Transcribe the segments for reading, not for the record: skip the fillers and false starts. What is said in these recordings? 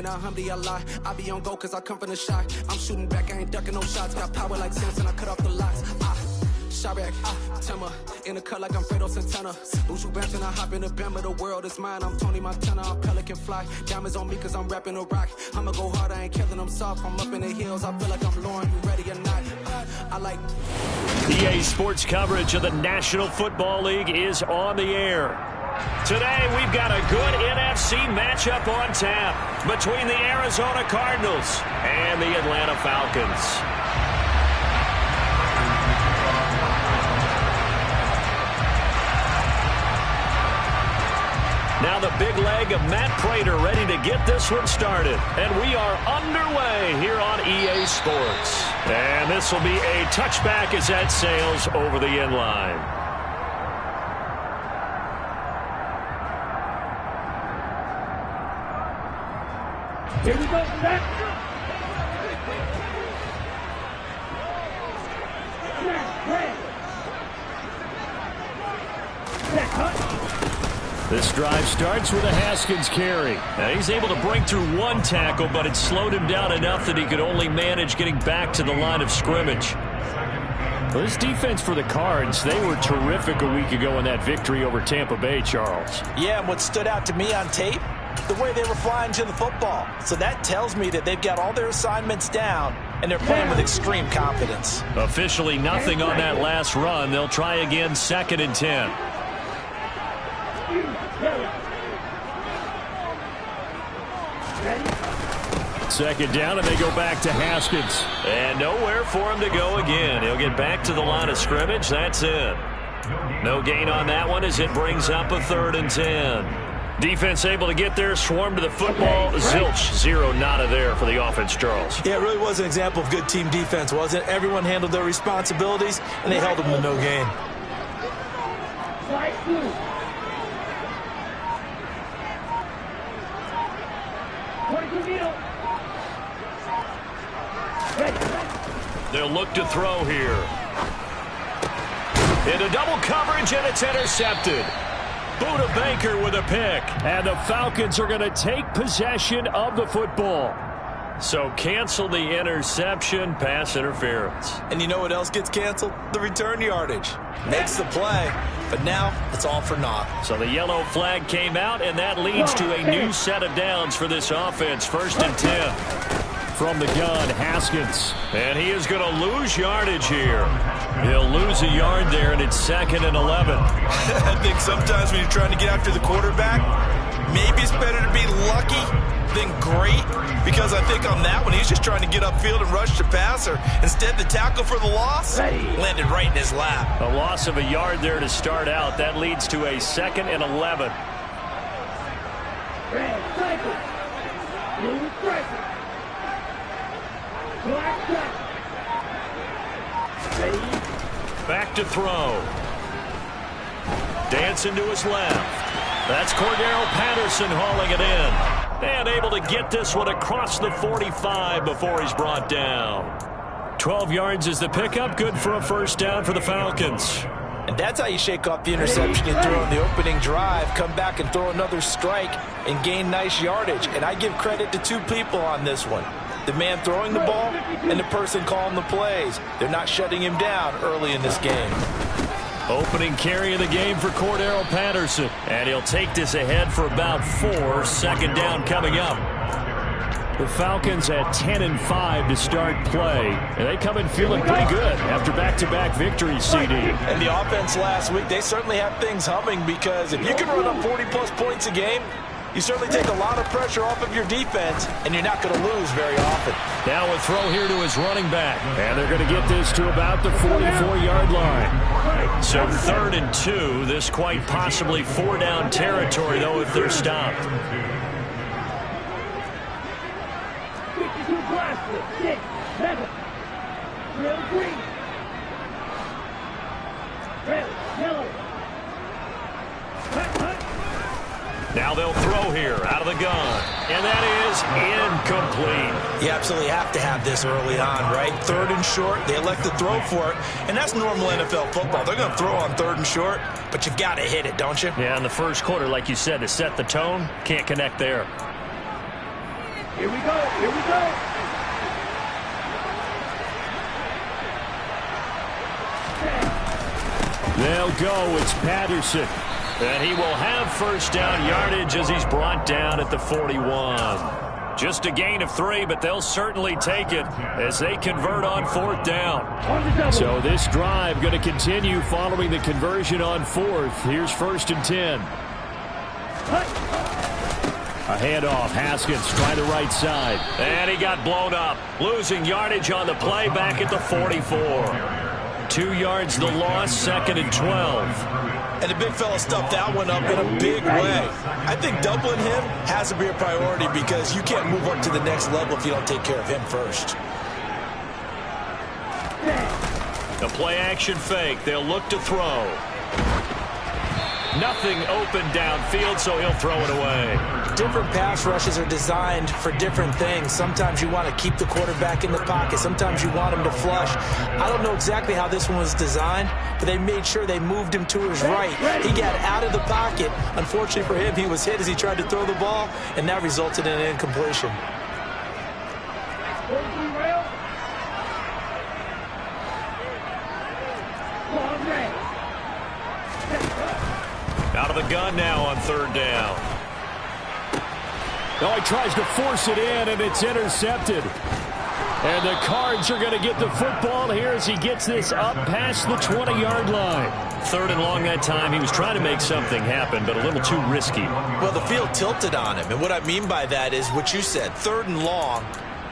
and alhamdulillah. I be on go cause I come from the shot. I'm shooting back, I ain't ducking no shots. Got power like Samson, I cut off the locks. Shot back, Timmer, in the cut like I'm Fredo Santana. Buju Banton, I hop in the Bama, the world is mine. I'm Tony Montana, I'm Pelican Fly. Diamonds on me cause I'm rapping a rock. I'ma go hard, I ain't killing them soft. I'm up in the hills, I feel like I'm Lauren, you ready or not? I like... EA Sports coverage of the National Football League is on the air. Today, we've got a good NFC matchup on tap between the Arizona Cardinals and the Atlanta Falcons. Now the big leg of Matt Prater ready to get this one started. And we are underway here on EA Sports. And this will be a touchback as that sails over the end line. Here we go, Matt. This drive starts with a Haskins carry. Now he's able to break through one tackle, but it slowed him down enough that he could only manage getting back to the line of scrimmage. Well, this defense for the Cards, they were terrific a week ago in that victory over Tampa Bay, Charles. Yeah, and what stood out to me on tape, the way they were flying to the football. So that tells me that they've got all their assignments down, and they're playing with extreme confidence. Officially nothing on that last run. They'll try again 2nd and 10. Second down, and they go back to Haskins. And nowhere for him to go again. He'll get back to the line of scrimmage. That's it. No gain on that one as it brings up a 3rd and 10. Defense able to get there, swarm to the football. Zilch, 0 nada there for the offense, Charles. Yeah, it really was an example of good team defense, wasn't it? Everyone handled their responsibilities, and they held them to no gain. They'll look to throw here. Into double coverage, and it's intercepted. Buda Baker with a pick. And the Falcons are going to take possession of the football. So cancel the interception, pass interference. And you know what else gets canceled? The return yardage. Makes the play, but now it's all for naught. So the yellow flag came out, and that leads to a new set of downs for this offense. 1st and 10. From the gun, Haskins. And he is going to lose yardage here. He'll lose a yard there, and it's 2nd and 11. I think sometimes when you're trying to get after the quarterback, maybe it's better to be lucky than great, because I think on that one, he's just trying to get upfield and rush the passer. Instead, the tackle for the loss landed right in his lap. A loss of a yard there to start out. That leads to a 2nd and 11. Back to throw. Dancing to his left. That's Cordero Patterson hauling it in. And able to get this one across the 45 before he's brought down. 12 yards is the pickup. Good for a 1st down for the Falcons. And that's how you shake off the interception you throw in the opening drive, come back and throw another strike and gain nice yardage. And I give credit to 2 people on this one. The man throwing the ball and the person calling the plays. They're not shutting him down early in this game. Opening carry of the game for Cordero Patterson. And he'll take this ahead for about 4. 2nd down coming up. The Falcons at 10 and 5 to start play. And they come in feeling pretty good after back-to-back victories, CD. And the offense last week, they certainly have things humming, because if you can run up 40-plus points a game, you certainly take a lot of pressure off of your defense, and you're not going to lose very often. Now a throw here to his running back. And they're going to get this to about the 44-yard line. So 3rd and 2. This quite possibly 4-down territory, though, if they're stopped. Now they'll throw here out of the gun. And that is incomplete. You absolutely have to have this early on, right? 3rd and short, they elect to throw for it. And that's normal NFL football. They're going to throw on 3rd and short, but you got to hit it, don't you? Yeah, in the first quarter, like you said, to set the tone, can't connect there. Here we go. Here we go. They'll go. It's Patterson. And he will have first down yardage as he's brought down at the 41. Just a gain of 3, but they'll certainly take it as they convert on 4th down. So this drive going to continue following the conversion on 4th. Here's 1st and 10. A handoff. Haskins trying the right side. And he got blown up. Losing yardage on the play back at the 44. 2 yards the loss, 2nd and 12. And the big fella stuffed that one up in a big way. I think doubling him has to be a priority because you can't move up to the next level if you don't take care of him first. A play-action fake. They'll look to throw. Nothing open downfield, so he'll throw it away. Different pass rushes are designed for different things. Sometimes you want to keep the quarterback in the pocket. Sometimes you want him to flush. I don't know exactly how this one was designed, but they made sure they moved him to his right. He got out of the pocket. Unfortunately for him, he was hit as he tried to throw the ball, and that resulted in an incompletion. Out of the gun now on 3rd down. Oh, he tries to force it in, and it's intercepted. And the Cards are going to get the football here as he gets this up past the 20-yard line. 3rd and long that time. He was trying to make something happen, but a little too risky. Well, the field tilted on him, and what I mean by that is what you said. 3rd and long,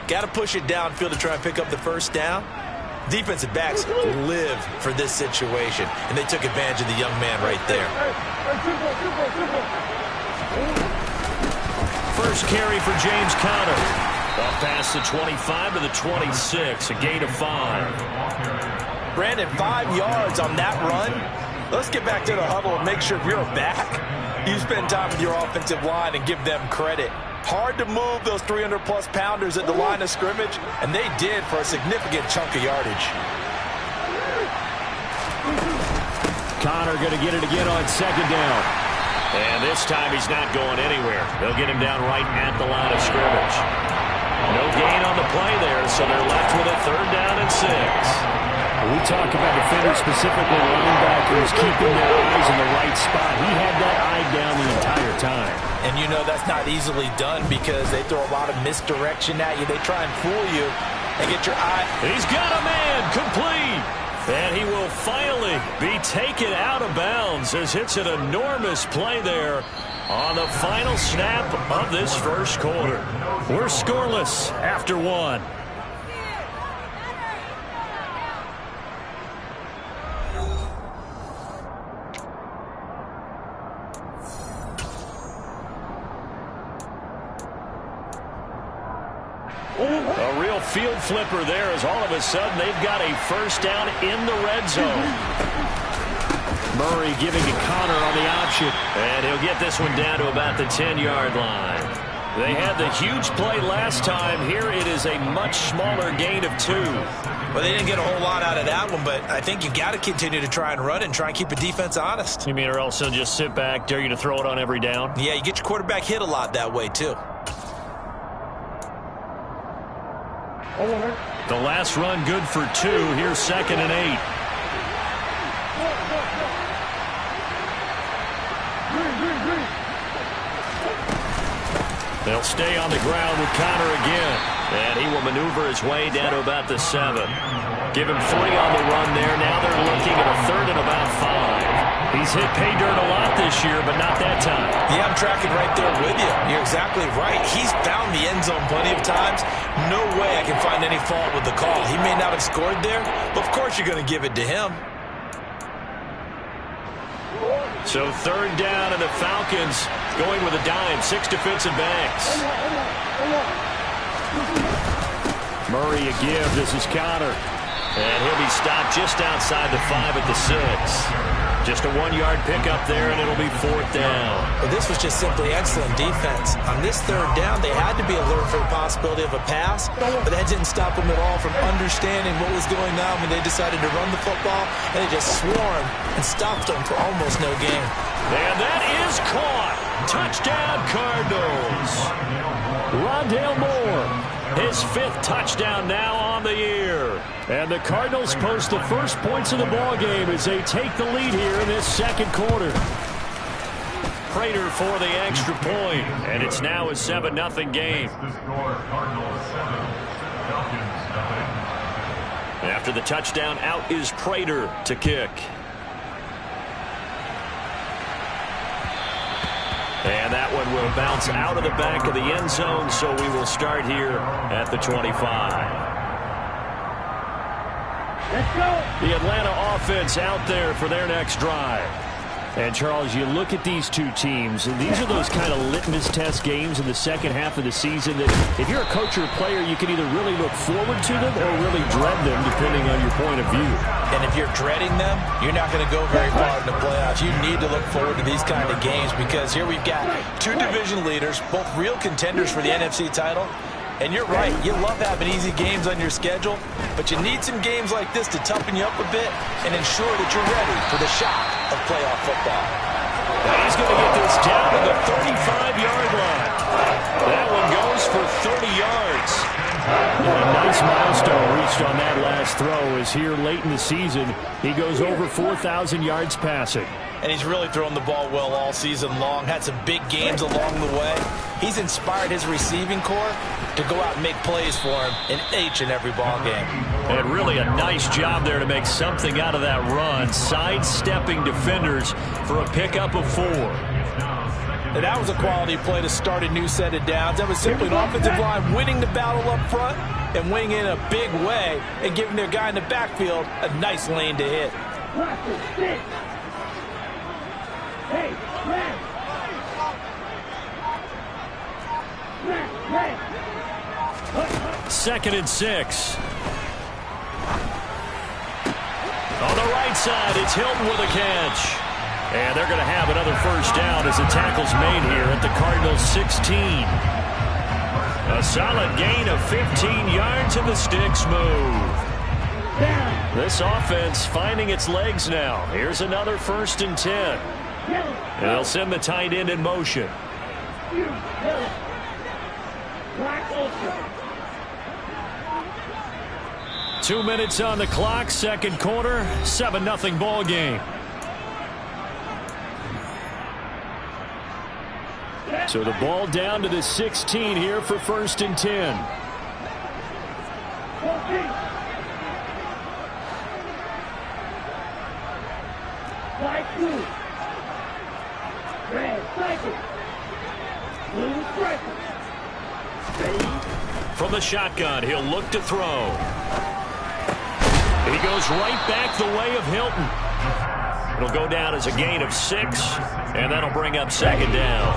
got to push it downfield to try and pick up the first down. Defensive backs live for this situation, and they took advantage of the young man right there. First carry for James Conner. Up past the 25 to the 26, a gain of 5. Brandon, 5 yards on that run. Let's get back to the huddle and make sure if you're a back, you spend time with your offensive line and give them credit. Hard to move those 300-plus pounders at the line of scrimmage, and they did for a significant chunk of yardage. Conner going to get it again on 2nd down. And this time he's not going anywhere. They'll get him down right at the line of scrimmage. No gain on the play there, so they're left with a 3rd down and 6. We talk about defenders, specifically linebackers, keeping their eyes in the right spot. He had that eye down the entire time. And you know that's not easily done because they throw a lot of misdirection at you. They try and fool you and get your eye. He's got a man complete. And he will finally be taken out of bounds as it's an enormous play there on the final snap of this first quarter. We're scoreless after 1. A real field flipper there as all of a sudden they've got a first down in the red zone. Murray giving to Conner on the option. And he'll get this one down to about the 10-yard line. They had the huge play last time. Here it is a much smaller gain of 2. Well, they didn't get a whole lot out of that one, but I think you've got to continue to try and run and try and keep the defense honest. You mean or else they'll just sit back, dare you to throw it on every down? Yeah, you get your quarterback hit a lot that way, too. The last run good for 2. Here's 2nd and 8. They'll stay on the ground with Conner again. And he will maneuver his way down to about the 7. Give him 3 on the run there. Now they're looking at a 3rd and about 5. He's hit pay dirt a lot this year, but not that time. Yeah, I'm tracking right there with you. You're exactly right. He's found the end zone plenty of times. No way I can find any fault with the call. He may not have scored there, but of course you're going to give it to him. So 3rd down, and the Falcons going with a dime. 6 defensive backs. Murray a give. This is Conner. And he'll be stopped just outside the 5 at the 6. Just a 1-yard pickup there, and it'll be 4th down. Well, this was just simply excellent defense. On this 3rd down, they had to be alert for the possibility of a pass, but that didn't stop them at all from understanding what was going on when they decided to run the football, and they just swarmed and stopped them for almost no gain. And that is caught. Touchdown, Cardinals. Rondale Moore, his 5th touchdown now on the year. And the Cardinals post the first points of the ball game as they take the lead here in this second quarter. Prater for the extra point, and it's now a 7-0 game. After the touchdown, out is Prater to kick. And that one will bounce out of the back of the end zone, so we will start here at the 25. Let's go. The Atlanta offense out there for their next drive. And, Charles, you look at these two teams, and these are those kind of litmus test games in the second half of the season that if you're a coach or a player, you can either really look forward to them or really dread them, depending on your point of view. And if you're dreading them, you're not going to go very far in the playoffs. You need to look forward to these kind of games because here we've got two division leaders, both real contenders for the NFC title. And you're right, you love having easy games on your schedule, but you need some games like this to toughen you up a bit and ensure that you're ready for the shock of playoff football. Now he's going to get this down to the 35-yard line. That one goes for 30 yards. And a nice milestone reached on that last throw as here late in the season, he goes over 4,000 yards passing. And he's really thrown the ball well all season long. Had some big games along the way. He's inspired his receiving corps to go out and make plays for him in each and every ball game. And really a nice job there to make something out of that run, sidestepping defenders for a pickup of 4. And that was a quality play to start a new set of downs. That was simply an offensive line winning the battle up front and winning in a big way and giving their guy in the backfield a nice lane to hit. Hey, man. Second and 6. On the right side, it's Hilton with a catch. And they're going to have another first down as the tackle's made here at the Cardinals' 16. A solid gain of 15 yards and the sticks move. This offense finding its legs now. Here's another 1st and 10. And they'll send the tight end in motion. 2 minutes on the clock, second quarter, 7-0 ball game. So the ball down to the 16 here for 1st and 10. From the shotgun, he'll look to throw. He goes right back the way of Hilton. It'll go down as a gain of 6, and that'll bring up 2nd down.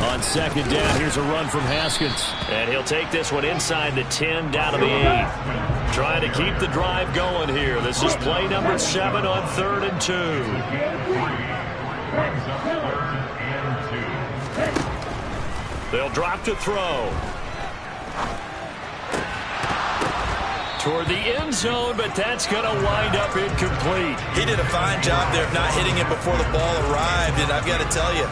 On 2nd down, here's a run from Haskins. And he'll take this one inside the 10, down to the 8. Trying to keep the drive going here. This is play number 7 on 3rd and 2. They'll drop to throw. Toward the end zone, but that's going to wind up incomplete. He did a fine job there of not hitting it before the ball arrived, and I've got to tell you,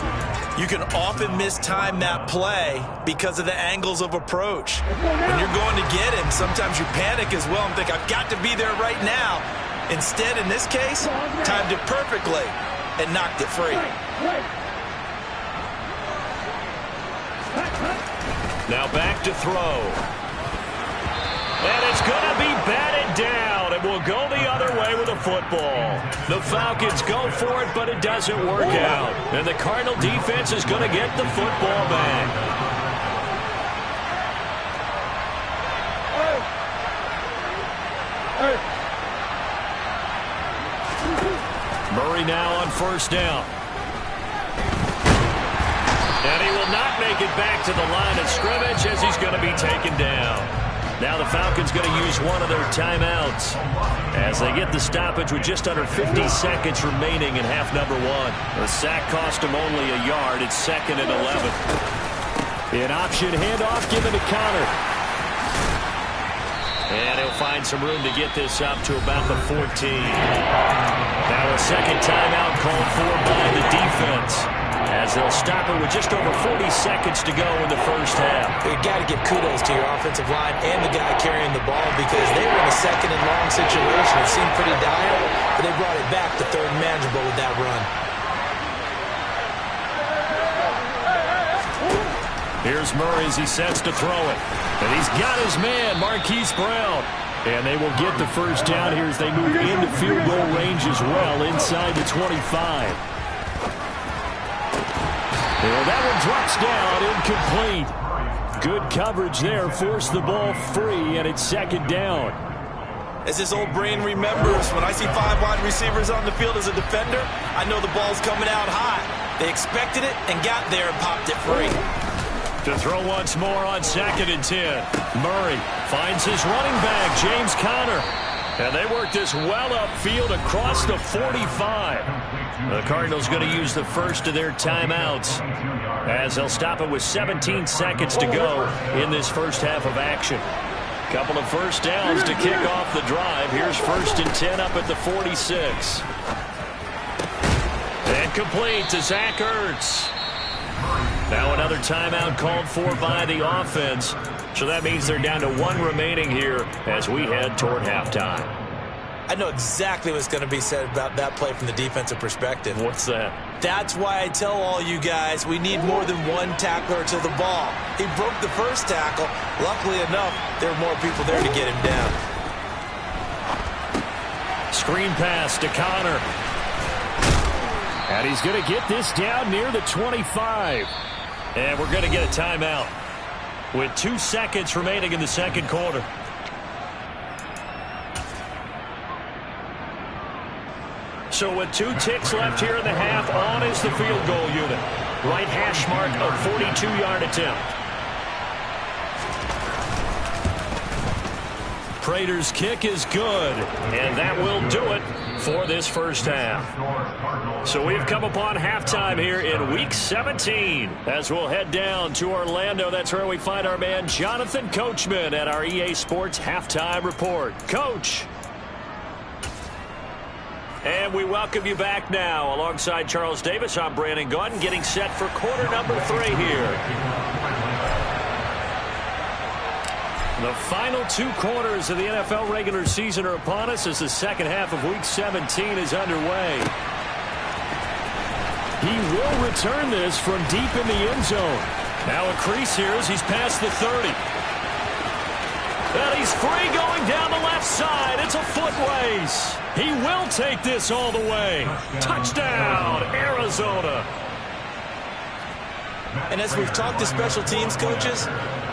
you can often mistime that play because of the angles of approach. When you're going to get him, sometimes you panic as well and think, I've got to be there right now. Instead, in this case, timed it perfectly and knocked it free. Now back to throw. And it's going to be batted down. It will go the other way with the football. The Falcons go for it, but it doesn't work out. And the Cardinal defense is going to get the football back. Murray now on 1st down. And he will not make it back to the line of scrimmage as he's going to be taken down. Now the Falcons going to use one of their timeouts as they get the stoppage with just under 50 seconds remaining in half number 1. The sack cost him only a yard. It's 2nd and 11. An option handoff given to Connor. find some room to get this up to about the 14. Now a second timeout called for by the defense, as they'll stop it with just over 40 seconds to go in the first half. You got to give kudos to your offensive line and the guy carrying the ball, because they were in a second and long situation. It seemed pretty dire, but they brought it back to third and manageable with that run. Here's Murray as he sets to throw it. And he's got his man, Marquise Brown. And they will get the first down here as they move into field goal range as well, inside the 25. And that one drops down, incomplete. Good coverage there, forced the ball free, and it's second down. As this old brain remembers, when I see 5 wide receivers on the field as a defender, I know the ball's coming out high. They expected it and got there and popped it free. To throw once more on 2nd and 10. Murray finds his running back, James Conner. And they work this well upfield across the 45. The Cardinals going to use the first of their timeouts, as they'll stop it with 17 seconds to go in this first half of action. Couple of first downs to kick off the drive. Here's 1st and 10 up at the 46. And complete to Zach Ertz. Now another timeout called for by the offense. So that means they're down to 1 remaining here as we head toward halftime. I know exactly what's going to be said about that play from the defensive perspective. What's that? That's why I tell all you guys we need more than 1 tackler to the ball. He broke the first tackle. Luckily enough, there were more people there to get him down. Screen pass to Conner. And he's going to get this down near the 25. And we're going to get a timeout with 2 seconds remaining in the second quarter. So with 2 ticks left here in the half, on is the field goal unit. Right hash mark of 42-yard attempt. Prater's kick is good, and that will do it for this first half. So we've come upon halftime here in Week 17 as we'll head down to Orlando. That's where we find our man Jonathan Coachman at our EA Sports Halftime Report. Coach. And we welcome you back now. Alongside Charles Davis, I'm Brandon Gaudin, getting set for quarter number 3 here. The final 2 quarters of the NFL regular season are upon us as the second half of Week 17 is underway. He will return this from deep in the end zone. Now a crease here as he's past the 30. And he's free going down the left side. It's a foot race. He will take this all the way. Touchdown, Arizona. And as we've talked to special teams coaches,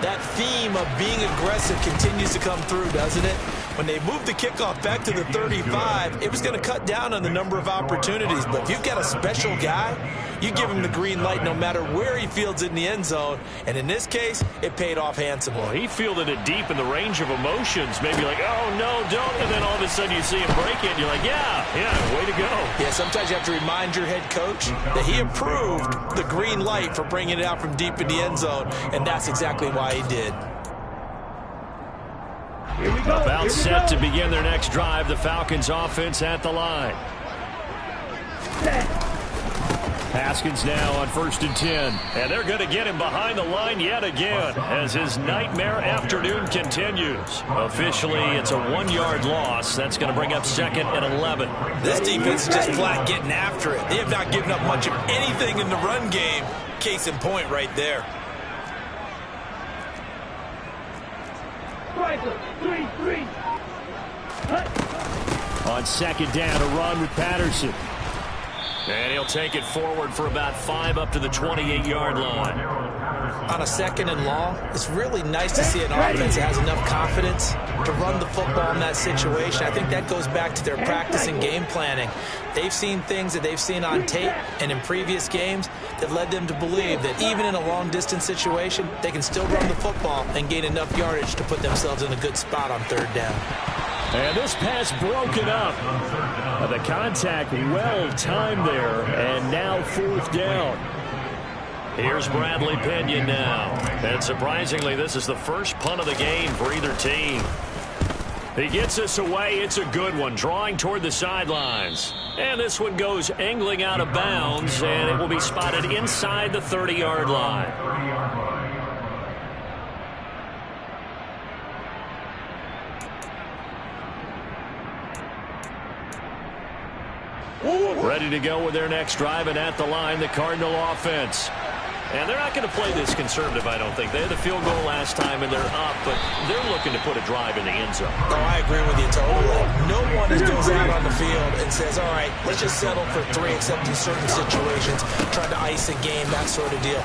that theme of being aggressive continues to come through, doesn't it? When they moved the kickoff back to the 35, it was going to cut down on the number of opportunities. But if you've got a special guy, you give him the green light no matter where he fields it in the end zone. And in this case, it paid off handsomely. Well, he fielded it deep in the range of emotions. Maybe like, oh, no, don't. And then all of a sudden you see him break it. And you're like, yeah, way to go. Yeah, sometimes you have to remind your head coach that he approved the green light for bringing it out from deep in the end zone. And that's exactly why he did. About set to begin their next drive. The Falcons offense at the line. Haskins now on 1st and 10. And they're going to get him behind the line yet again as his nightmare afternoon continues. Officially, it's a 1-yard loss. That's going to bring up 2nd and 11. This defense is just flat getting after it. They have not given up much of anything in the run game. Case in point right there. On 2nd down, a run with Patterson. And he'll take it forward for about 5 up to the 28-yard line. On a 2nd and long, it's really nice to see an offense that has enough confidence to run the football in that situation. I think that goes back to their practice and game planning. They've seen things that they've seen on tape and in previous games that led them to believe that even in a long-distance situation, they can still run the football and gain enough yardage to put themselves in a good spot on 3rd down. And this pass broken up. The contact well timed there, and now 4th down. Here's Bradley Pinion now. And surprisingly, this is the first punt of the game for either team. He gets us away. It's a good one, drawing toward the sidelines. And this one goes angling out of bounds, and it will be spotted inside the 30-yard line. Ready to go with their next drive, and at the line, the Cardinal offense. And they're not going to play this conservative, I don't think. They had the field goal last time, and they're up, but they're looking to put a drive in the end zone. Oh, I agree with you totally. No one just goes out on the field and says, all right, let's just settle for 3, except in certain situations, trying to ice a game, that sort of deal.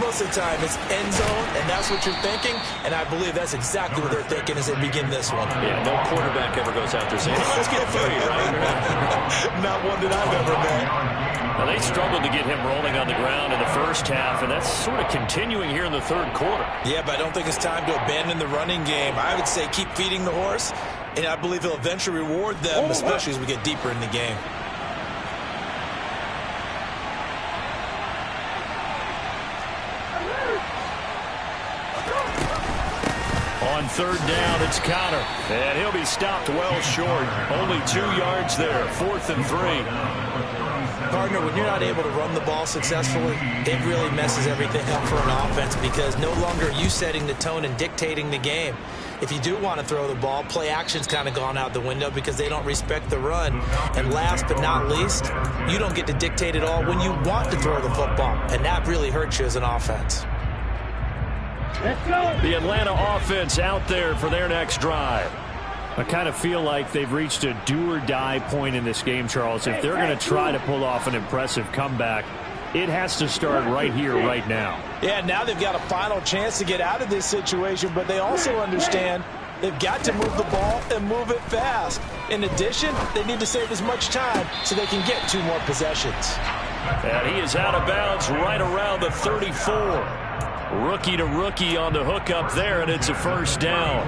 Most of the time, it's end zone, and that's what you're thinking, and I believe that's exactly what they're thinking as they begin this one. Yeah, no quarterback ever goes out there saying, let's get 3, right? Not one that I've ever met. Now, they struggled to get him rolling on the ground in the first half, and that's sort of continuing here in the third quarter. Yeah, but I don't think it's time to abandon the running game. I would say keep feeding the horse, and I believe he'll eventually reward them, especially as we get deeper in the game. On third down, it's Connor, and he'll be stopped well short. Only 2 yards there, 4th and 3. Partner, when you're not able to run the ball successfully, it really messes everything up for an offense because no longer are you setting the tone and dictating the game. If you do want to throw the ball, play action's kind of gone out the window because they don't respect the run. And last but not least, you don't get to dictate it all when you want to throw the football, and that really hurts you as an offense. Let's go. The Atlanta offense out there for their next drive. I kind of feel like they've reached a do-or-die point in this game, Charles. If they're going to try to pull off an impressive comeback, it has to start right here, right now. Yeah, now they've got a final chance to get out of this situation, but they also understand they've got to move the ball and move it fast. In addition, they need to save as much time so they can get 2 more possessions. And he is out of bounds right around the 34. Rookie to rookie on the hook up there, and it's a first down.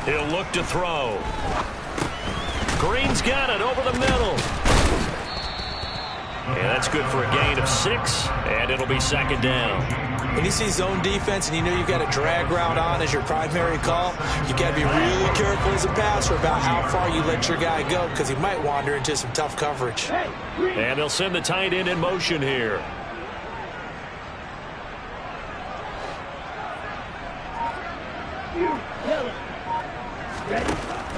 He'll look to throw. Green's got it over the middle. And that's good for a gain of 6, and it'll be second down. When you see zone defense and you know you've got a drag route on as your primary call, you've got to be really careful as a passer about how far you let your guy go because he might wander into some tough coverage. And they'll send the tight end in motion here.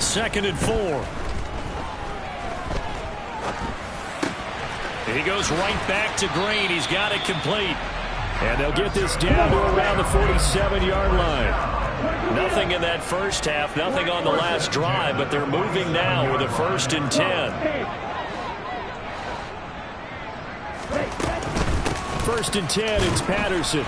Second and 4. He goes right back to Green. He's got it complete. And they'll get this down to around the 47-yard line. Nothing in that first half, nothing on the last drive, but they're moving now with a 1st and 10. 1st and 10, it's Patterson.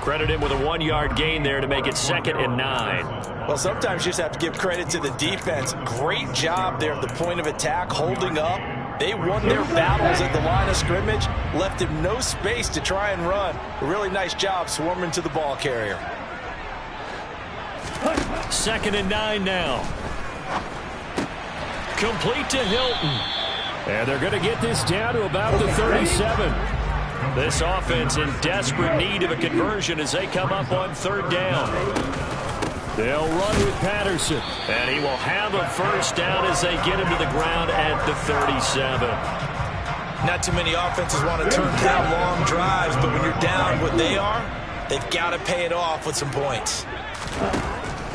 Credit him with a 1-yard gain there to make it 2nd and 9. Well, sometimes you just have to give credit to the defense. Great job there at the point of attack, holding up. They won their battles at the line of scrimmage, left him no space to try and run. A really nice job swarming to the ball carrier. 2nd and 9 now. Complete to Hilton. And they're going to get this down to about the 37. This offense in desperate need of a conversion as they come up on 3rd down. They'll run with Patterson. And he will have a first down as they get him to the ground at the 37. Not too many offenses want to turn down long drives, but when you're down what they are, they've got to pay it off with some points.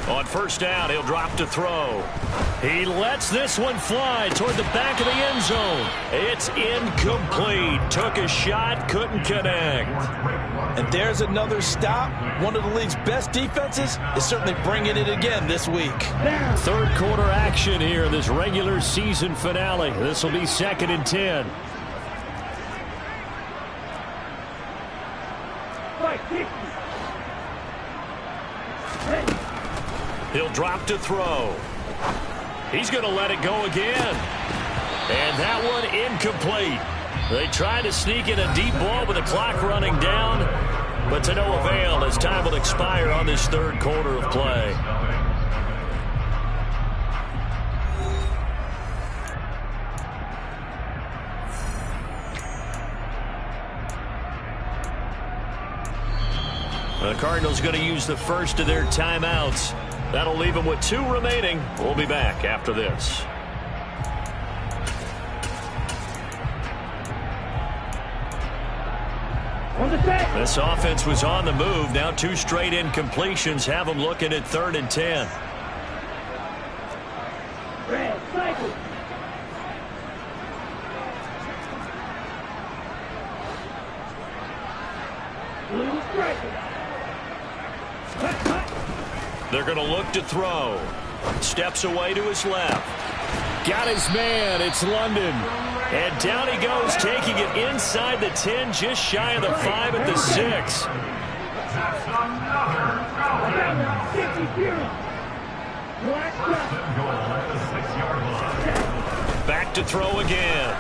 On 1st down, he'll drop to throw. He lets this one fly toward the back of the end zone. It's incomplete. Took a shot, couldn't connect. And there's another stop. One of the league's best defenses is certainly bringing it again this week. 3rd quarter action here in this regular season finale. This will be 2nd and 10. He'll drop to throw. He's going to let it go again. And that one incomplete. They try to sneak in a deep ball with the clock running down, but to no avail as time will expire on this 3rd quarter of play. The Cardinals going to use the first of their timeouts. That'll leave them with 2 remaining. We'll be back after this. This offense was on the move. Now 2 straight incompletions have them looking at 3rd and 10. Red cycle. Blue striker. They're going to look to throw. Steps away to his left. Got his man. It's London. And down he goes, taking it inside the 10, just shy of the 5 at the 6. Back to throw again.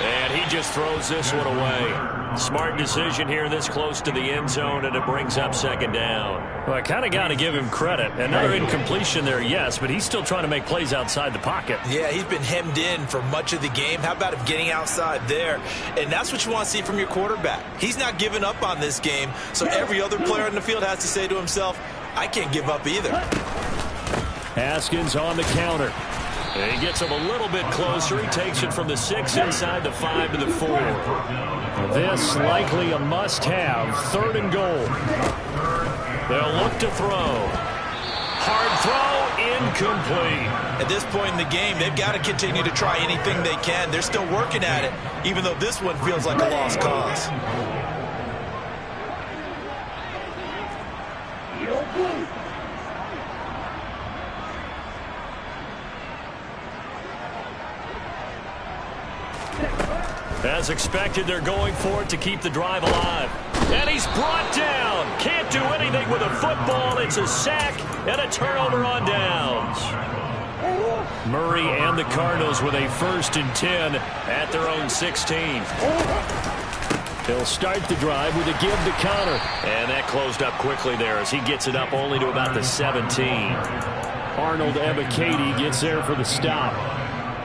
And he just throws this one away. Smart decision here this close to the end zone, and it brings up 2nd down. Well, I kind of got to give him credit. Another incompletion there, yes, but he's still trying to make plays outside the pocket. Yeah, he's been hemmed in for much of the game. How about him getting outside there? And that's what you want to see from your quarterback. He's not giving up on this game, so every other player in the field has to say to himself, I can't give up either. Haskins on the counter. And he gets him a little bit closer. He takes it from the 6 inside the 5 to the 4. This likely a must-have. 3rd and goal. They'll look to throw. Hard throw, incomplete. At this point in the game, they've got to continue to try anything they can. They're still working at it, even though this one feels like a lost cause. As expected, they're going for it to keep the drive alive. And he's brought down. Can't do anything with a football. It's a sack and a turnover on downs. Murray and the Cardinals with a 1st and 10 at their own 16. He'll start the drive with a give to Connor. And that closed up quickly there as he gets it up only to about the 17. Arnold Ebiketie gets there for the stop.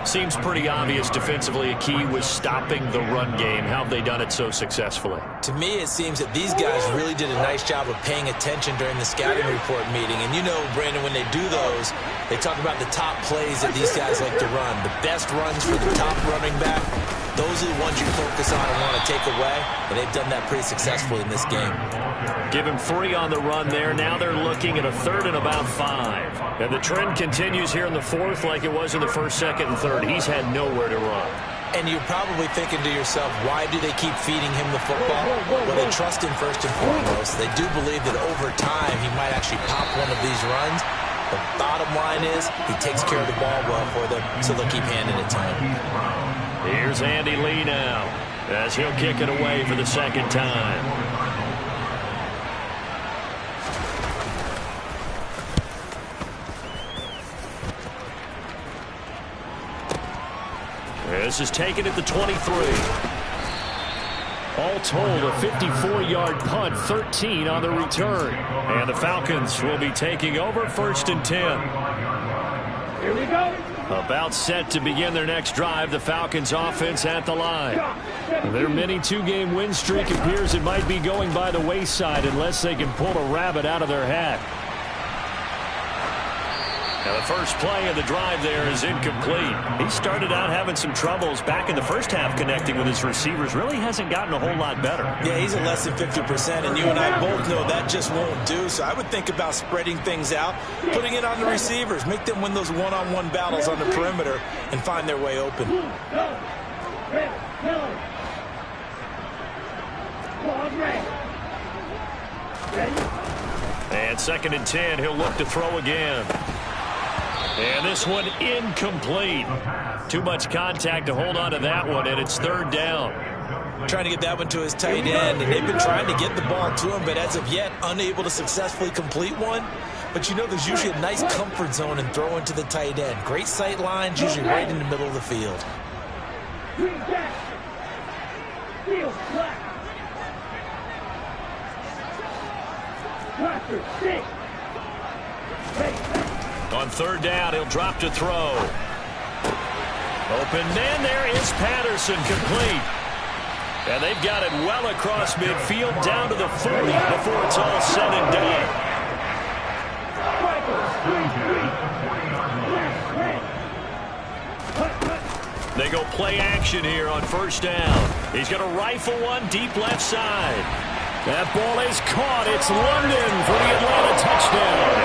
Seems pretty obvious defensively a key was stopping the run game. How have they done it so successfully? To me, it seems that these guys really did a nice job of paying attention during the scouting report meeting. And you know, Brandon, when they do those, they talk about the top plays that these guys like to run. The best runs for the top running back, those are the ones you focus on and want to take away. And they've done that pretty successfully in this game. Give him 3 on the run there. Now they're looking at a 3rd and about 5. And the trend continues here in the 4th like it was in the 1st, 2nd, and 3rd. He's had nowhere to run. And you're probably thinking to yourself, why do they keep feeding him the football? Well, they trust him first and foremost. They do believe that over time he might actually pop one of these runs. The bottom line is he takes care of the ball well for them, so they'll keep handing it to him. Here's Andy Lee now as he'll kick it away for the 2nd time. This is taken at the 23. All told, a 54-yard punt, 13 on the return. And the Falcons will be taking over 1st and 10. Here we go. About set to begin their next drive, the Falcons offense at the line. Their mini 2-game win streak appears it might be going by the wayside unless they can pull a rabbit out of their hat. Now the first play of the drive there is incomplete. He started out having some troubles back in the first half connecting with his receivers. Really hasn't gotten a whole lot better. Yeah, he's at less than 50%, and you and I both know that just won't do. So I would think about spreading things out, putting it on the receivers, make them win those one-on-one battles on the perimeter and find their way open. And 2nd and 10, he'll look to throw again. And this one incomplete. Too much contact to hold on to that one, and it's 3rd down. Trying to get that one to his tight end, and they've been trying to get the ball to him, but as of yet, unable to successfully complete one. But you know there's usually a nice comfort zone in throwing to the tight end. Great sight lines, usually right in the middle of the field. On 3rd down, he'll drop to throw. Open man, there is Patterson, complete. And they've got it well across midfield down to the 40 before it's all said and done. They go play action here on first down. He's going to rifle one deep left side. That ball is caught. It's London for the Atlanta touchdown.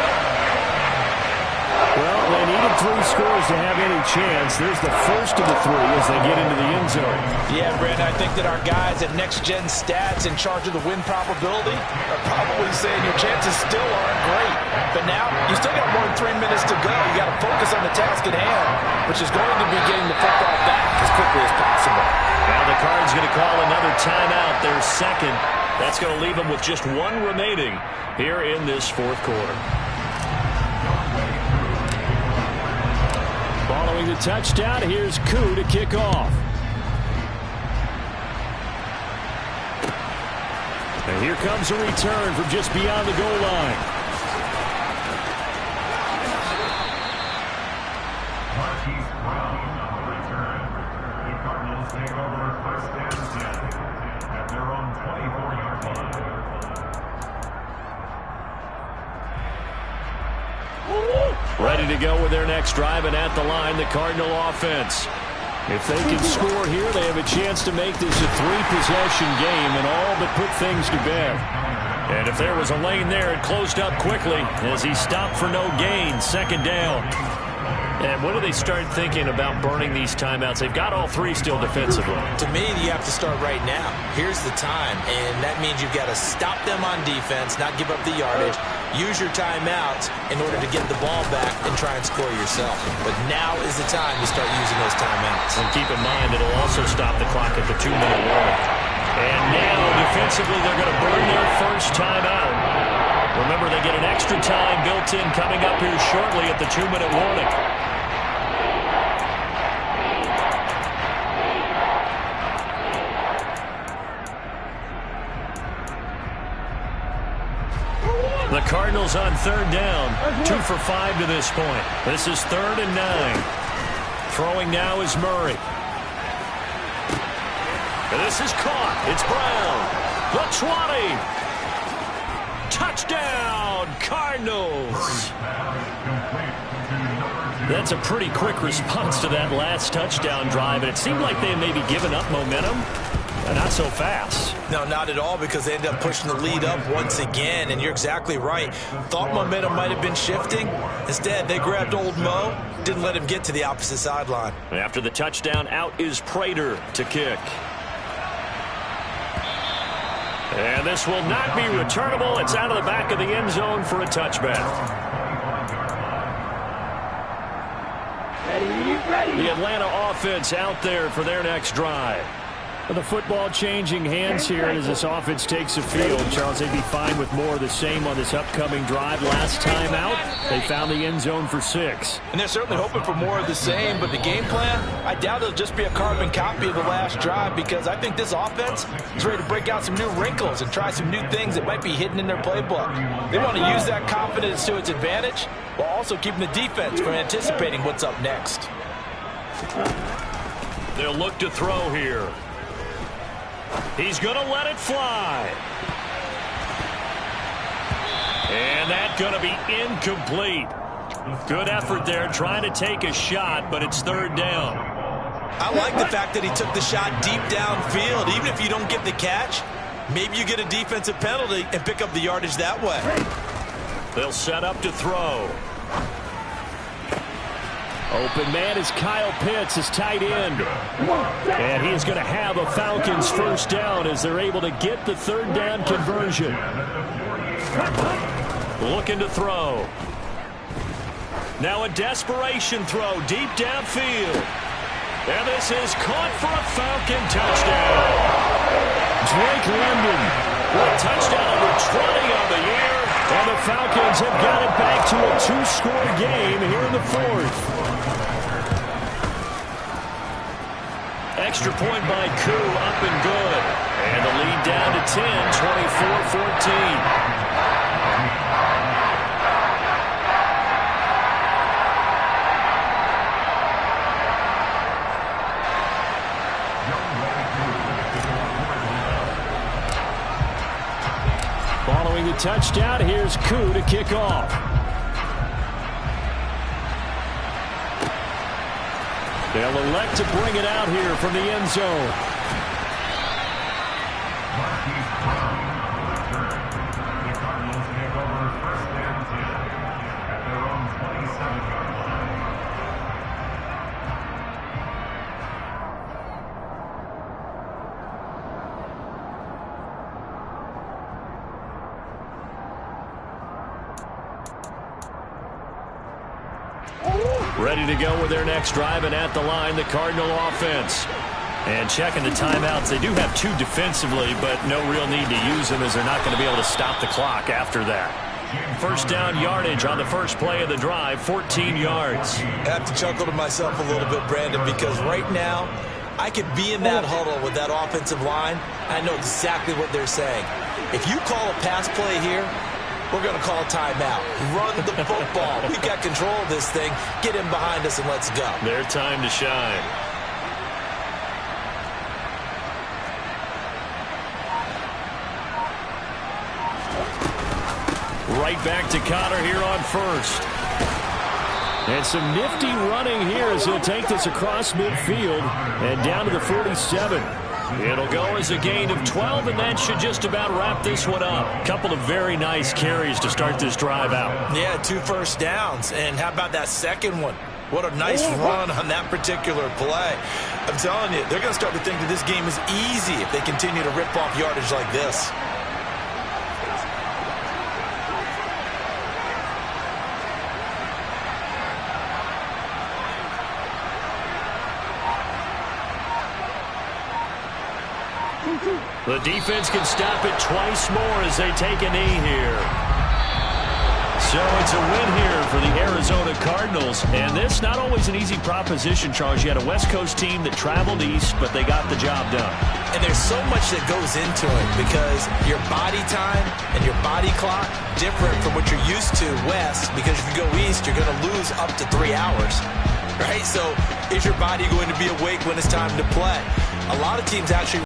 Well, they needed 3 scores to have any chance. There's the first of the 3 as they get into the end zone. Yeah, Brandon, I think that our guys at Next Gen Stats in charge of the win probability are probably saying your chances still aren't great. But now, you still got more than 3 minutes to go. You got to focus on the task at hand, which is going to be getting the football back as quickly as possible. Now the Cards going to call another timeout, their second. That's going to leave them with just 1 remaining here in this fourth quarter. Following the touchdown, here's Koo to kick off. And here comes a return from just beyond the goal line. The Cardinals take over first and 10 at their own 24-yard line. Ready to go with their next drive, and at the line, the Cardinal offense. If they can score here, they have a chance to make this a 3-possession game and all but put things to bed. And if there was a lane there, it closed up quickly as he stopped for no gain. Second down. And when do they start thinking about burning these timeouts? They've got all 3 still defensively. To me, you have to start right now. Here's the time, and that means you've got to stop them on defense, not give up the yardage, use your timeouts in order to get the ball back and try and score yourself. But now is the time to start using those timeouts. And keep in mind, it'll also stop the clock at the 2-minute warning. And now, defensively, they're going to burn their first timeout. Remember, they get an extra time built in coming up here shortly at the 2-minute warning. The Cardinals on third down, 2 for 5 to this point. This is 3rd and 9. Throwing now is Murray. And this is caught. It's Brown. The 20. Touchdown, Cardinals. That's a pretty quick response to that last touchdown drive, and it seemed like they had maybe given up momentum. Not so fast. No, not at all, because they ended up pushing the lead up once again, and you're exactly right. Thought momentum might have been shifting. Instead, they grabbed old Mo, didn't let him get to the opposite sideline. After the touchdown, out is Prater to kick. And this will not be returnable. It's out of the back of the end zone for a touchback. The Atlanta offense out there for their next drive. The football changing hands here as this offense takes the field. Charles, they'd be fine with more of the same on this upcoming drive. Last time out, they found the end zone for 6. And they're certainly hoping for more of the same, but the game plan, I doubt it'll just be a carbon copy of the last drive, because I think this offense is ready to break out some new wrinkles and try some new things that might be hidden in their playbook. They want to use that confidence to its advantage while also keeping the defense from anticipating what's up next. They'll look to throw here. He's going to let it fly. And that's going to be incomplete. Good effort there trying to take a shot, but it's 3rd down. I like the fact that he took the shot deep downfield. Even if you don't get the catch, maybe you get a defensive penalty and pick up the yardage that way. They'll set up to throw. Open man is Kyle Pitts, his tight end. And he's going to have a Falcons first down as they're able to get the 3rd down conversion. Looking to throw. Now a desperation throw deep downfield. And this is caught for a Falcon touchdown. Drake London with touchdown number 20 on the year. And the Falcons have got it back to a 2-score game here in the 4th. Extra point by Koo, up and good. And the lead down to 10, 24-14. the touchdown. Here's Koo to kick off. They'll elect to bring it out here from the end zone. The Cardinals take over first and 10 at their own 27-yard line. Ready to go with their next drive, and at the line, the Cardinal offense. And checking the timeouts, they do have 2 defensively, but no real need to use them as they're not going to be able to stop the clock after that. First down yardage on the first play of the drive, 14 yards. I have to chuckle to myself a little bit, Brandon, because right now I could be in that huddle with that offensive line. I know exactly what they're saying. If you call a pass play here, we're going to call a timeout. Run the football. We got control of this thing. Get in behind us and let's go. Their time to shine. Right back to Connor here on first. And some nifty running here as he'll take this across midfield and down to the 47. It'll go as a gain of 12, and that should just about wrap this one up. Couple of very nice carries to start this drive out. Yeah, 2 first downs. And how about that second one? What a nice run on that particular play. I'm telling you, they're going to start to think that this game is easy if they continue to rip off yardage like this. The defense can stop it twice more as they take a knee here. So it's a win here for the Arizona Cardinals. And this not always an easy proposition, Charles. You had a West Coast team that traveled east, but they got the job done. And there's so much that goes into it because your body time and your body clock different from what you're used to west, because if you go east, you're going to lose up to 3 hours. Right? So is your body going to be awake when it's time to play? A lot of teams actually